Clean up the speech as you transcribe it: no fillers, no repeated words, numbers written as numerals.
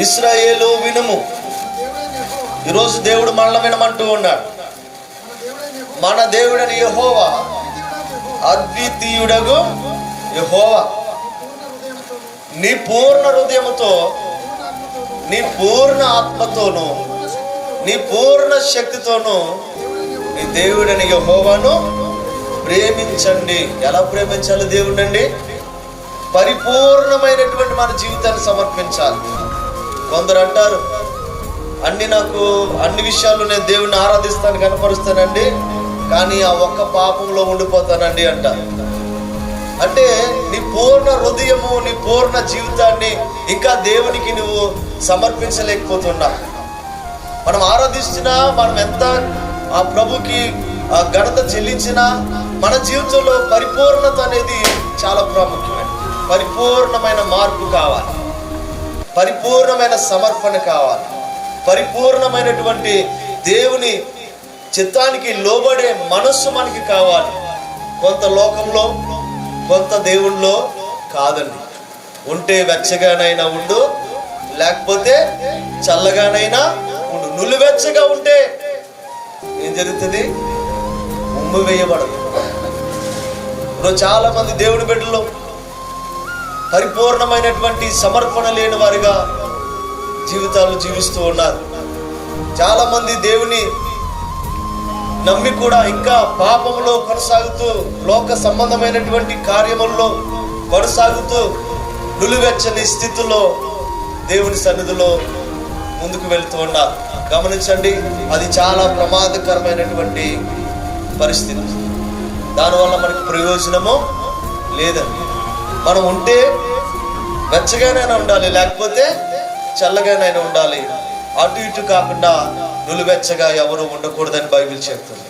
ఇశ్రాయేలు వినుము. ఈరోజు దేవుడు మనల్ని వినమంటూ ఉన్నాడు. మన దేవుడని యెహోవా అద్వితీయుడగు యెహోవా. నీ పూర్ణ హృదయముతో, నీ పూర్ణ ఆత్మతోను, నీ పూర్ణ శక్తితోను నీ దేవుడని యెహోవాను ప్రేమించండి. ఎలా ప్రేమించాలి దేవుడండి? పరిపూర్ణమైనటువంటి మన జీవితాన్ని సమర్పించాలి. కొందరు అంటారు, అన్ని విషయాలు నేను దేవుణ్ణి ఆరాధిస్తాను, కనపరుస్తానండి, కానీ ఆ ఒక్క పాపంలో ఉండిపోతానండి అంటారు. అంటే నీ పూర్ణ హృదయము, నీ పూర్ణ జీవితాన్ని ఇంకా దేవునికి నువ్వు సమర్పించలేకపోతున్నావు. మనం ఆరాధిస్తున్నా, మనం ఎంత ఆ ప్రభుకి ఆ ఘనత చెల్లించినా మన జీవితంలో పరిపూర్ణత అనేది చాలా ప్రాముఖ్యమైనది. పరిపూర్ణమైన మార్పు కావాలి, పరిపూర్ణమైన సమర్పణ కావాలి, పరిపూర్ణమైనటువంటి దేవుని చిత్తానికి లోబడే మనస్సు మనకి కావాలి. కొంత లోకంలో, కొంత దేవుళ్ళో కాదండి. ఉంటే వెచ్చగానైనా ఉండు, లేకపోతే చల్లగానైనా ఉండు. నులివెచ్చగా ఉంటే ఏం జరుగుతుంది? ఉమ్ము వేయబడదు. ఇప్పుడు చాలా మంది దేవుని బిడ్డలు పరిపూర్ణమైనటువంటి సమర్పణ లేని వారిగా జీవితాలు జీవిస్తూ ఉన్నారు. చాలా మంది దేవుని నమ్మి కూడా ఇంకా పాపంలో కొనసాగుతూ, లోక సంబంధమైనటువంటి కార్యముల్లో కొనసాగుతూ నులివెచ్చని స్థితిలో దేవుని సన్నిధిలో ముందుకు వెళ్తూ ఉన్నారు. గమనించండి, అది చాలా ప్రమాదకరమైనటువంటి పరిస్థితి. దానివల్ల మనకు ప్రయోజనము లేదండి. మనం ఉంటే వెచ్చగానైనా ఉండాలి, లేకపోతే చల్లగానైనా ఉండాలి. అటు ఇటు కాకుండా నులివెచ్చగా ఎవరు ఉండకూడదని బైబిల్ చెప్తుంది.